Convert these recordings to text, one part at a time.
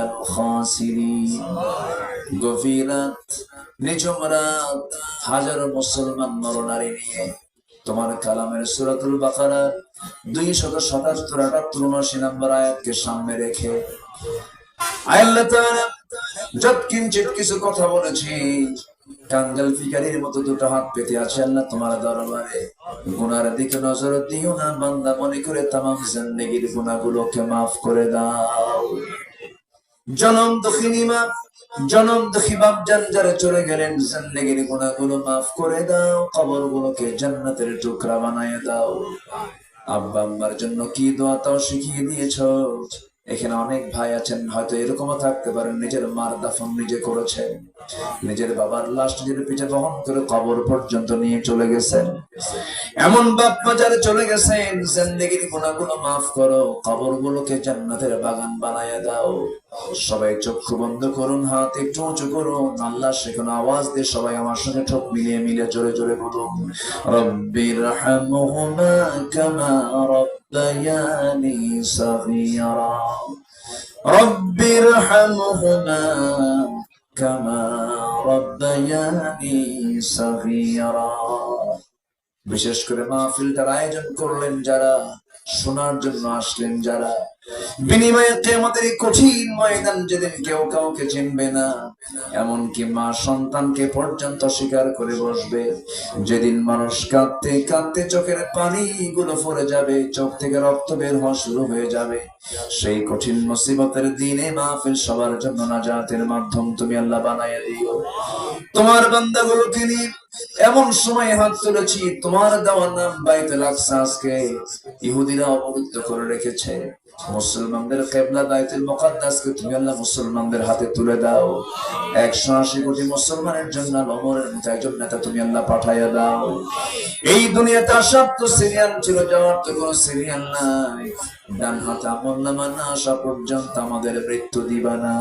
মিনাল খাসিরিন। গভীর রাত, নিঝুম রাত, হাজারো মুসলমান নরনারী নিয়ে তোমার কালামের সূরাতুল বাকারার 277, 78, 79 নম্বর আয়াতকে সামনে রেখে আল্লাহ তাআলা যৎকিঞ্চিৎ কিছু কথা বলেছি। কাঙ্গাল ফিকারির মতো দুটো হাত পেতে আছে আল্লাহ তোমার দরবারে। গুনার দিকে নজর দিও না বান্দা, মনে করে তামাম জিন্দেগির গুনাহগুলোকে মাফ করে দাও। জনম দুঃখিনী মা, জনম দুঃখী বাপজান যারা চলে গেলেন, জিন্দেগির গুনাহগুলো মাফ করে দাও, কবরগুলোকে জান্নাতের টুকরা বানায় দাও। আব্বা আম্মার জন্য কি দোয়া তাও শিখিয়ে দিয়েছো। এখানে অনেক ভাই আছেন, হয়তো এরকমও থাকতে পারেন নিজের মার দাফন নিজে করেছেন, নিজের বাবার লাশ নিজের পিঠে বহন করে কবর পর্যন্ত নিয়ে চলে গেছেন। এমন বাপ মা যারা চলে গেছেন, জিন্দেগির গুনাহগুলো মাফ করো, কবরগুলোকে জান্নাতের বাগান বানায় দাও। সবাই চক্ষু বন্ধ করুন, হাত একটু উঁচু করুন, আল্লাহ সেখানে আওয়াজ দিয়ে সবাই আমার সঙ্গে ঠোঁট মিলিয়ে মিলে জোরে জোরে বলুন, রব্বিরহামহুমা কামা রব্বায়ানি সগীরা, রব্বিরহামহুমা কামা রব্বায়ানি সগীরা। বিশেষ করে মাহফিলটার আয়োজন করলেন যারা, শোনার জন্য আসলেন যারা, বিনিময়ে কিয়ামতের কঠিন ময়দান যেদিন কেউ কাউকে চিনবে না, এমনকি মা সন্তানকে পর্যন্ত স্বীকার করে বসবে, যেদিন মানুষ কাঁদতে কাঁদতে চোখের পানি গুলো পড়ে যাবে, চোখ থেকে রক্ত বের হওয়া শুরু হয়ে যাবে, সেই কঠিন মুসিবতের দিনে মাহফিল সবার জন্য নাজাতের মাধ্যম তুমি আল্লাহ বানাইয়া দিও। তোমার বান্দাগুলোকে নিয়ে এমন সময় হাত তুলেছি, তোমার দেওয়ার নাম বাইতুল আকসা আজকে ইহুদিরা অবরুদ্ধ করে রেখেছে। মুসলমানদের কিবলা বাইতুল মুকাদ্দাসকে তুমি আল্লাহ মুসলমানদের হাতে তুলে দাও। 180 কোটি মুসলমানের জন্য ওমরের মতো একজন নেতা তুমি আল্লাহ পাঠাইয়া দাও। এই দুনিয়াতে আসার তো সিরিয়াল ছিল, যাওয়ার তো কোনো সিরিয়াল নাই। ডান হাতে আমলনামা না আসা পর্যন্ত আমাদের মৃত্যু দিবা না।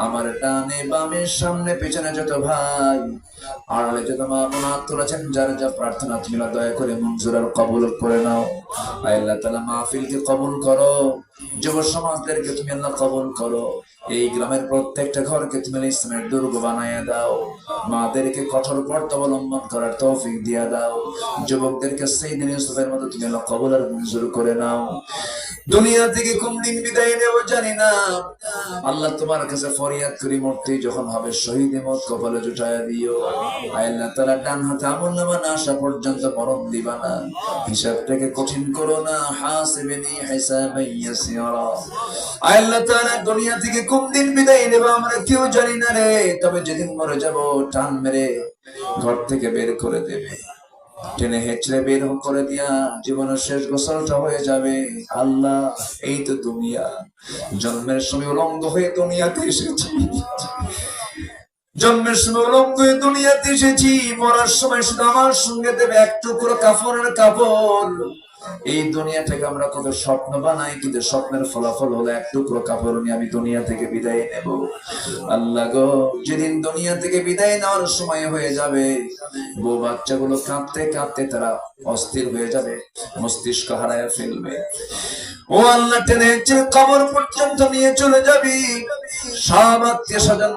আমার ডানে বামে সামনে পেছনে যত ভাই, আড়ালে যত মা বোন হাত তুলেছেন, যার যা প্রার্থনা তুমি দয়া করে মঞ্জুর আর কবুল করে নাও। আল্লাহ তাআলা মাহফিলকে কবুল করো, যুব সমাজদেরকে তুমি আল্লাহ কবুল করো। এই গ্রামের প্রত্যেকটা ঘরকে তুমি ইসলামের দুর্গ বানাইয়া দাও। মাদেরকে কঠোর পর্দা অবলম্বন করার তৌফিক দিয়া দাও। যুবকদেরকে সাইয়েদনা ইউসুফের মতো তুমি আল্লাহ কবুল আর মঞ্জুর করে নাও। দুনিয়া থেকে কোন দিন বিদায় নেব জানি না, আল্লাহ তোমার কাছে ফরিয়াদ করি, মরতে যখন হবে শহীদ মত কপালে জুটাইয়া দিও। আল্লাহ তাআলা ডান হাতে আমলনামা না আসা পর্যন্ত মরণ দিবা না, হিসাবটাকে কঠিন করো না, হাসিবনি হিসাবান ইয়াসিরা। আল্লাহ তাআলা দুনিয়া থেকে কোন দিন বিদায় নেব আমরা কেউ জানি না রে, তবে যেদিন মরে যাব টান মেরে ঘর থেকে বের করে দেবে, টেনে হেঁচড়ে বের করে দিয়া জীবনের শেষ গোসলটা হয়ে যাবে। আল্লাহ এই তো দুনিয়া, জন্মের সময় উলঙ্গ হয়ে দুনিয়াতে এসেছি, জন্মের সময় উলঙ্গ হয়ে দুনিয়াতে এসেছি, মরার সময় শুধু আমার সঙ্গে দেবে এক টুকরো কাপড়ের কাপড়। এই দুনিয়া থেকে আমরা কত স্বপ্ন বানাই, কিন্তু স্বপ্নের ফলাফল হলো এক টুকরো কাপড় নিয়ে আমি দুনিয়া থেকে বিদায় নেব। আল্লাহ গো, যেদিন দুনিয়া থেকে বিদায় নেওয়ার সময় হয়ে যাবে, বউ বাচ্চাগুলো কাঁদতে কাঁদতে তারা অস্থির হয়ে যাবে, মস্তিষ্ক হারায় ফেলবে। ও আল্লাহ, টেনে হেঁচড়ে কবর পর্যন্ত নিয়ে চলে যাবি, সব আত্মীয় স্বজন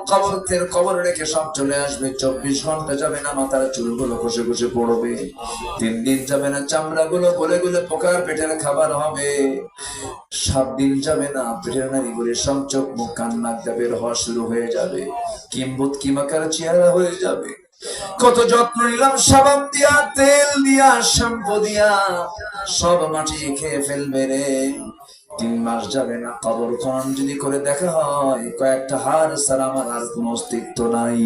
কবর রেখে সব চলে আসবে। 24 ঘন্টা যাবে না মাথার চুলগুলো খসে খসে পড়বে, 3 দিন যাবে না চামড়া গুলো গলে গলে পোকার পেটের খাবার হবে, 7 দিন যাবে না পেটের নাড়িগুলি সব চোখ মুখ কান নাক বের হওয়া শুরু হয়ে যাবে, কিম্বুত কিমাকার চেহারা হয়ে যাবে। কত যত্ন নিলাম, সাবান দিয়া তেল দিয়া শ্যাম্পু দিয়া, সব মাটি খেয়ে ফেলবে রে। 3 মাস যাবে না, কবর খনন যদি করে দেখা হয়, কয়েকটা হাড় ছাড়া আমার আর কোনো অস্তিত্ব নাই।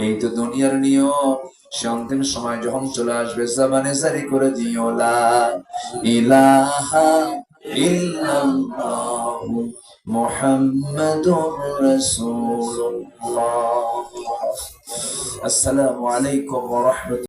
এই তো দুনিয়ার নিয়ম। সে অন্তিম সময় যখন চলে আসবে, জবানে জারি করে দিও লা ইলাহা ইল্লাল্লাহু মুহাম্মাদুর রাসূলুল্লাহ। আসসালামু আলাইকুম ওয়া রাহমাতুল্লাহ।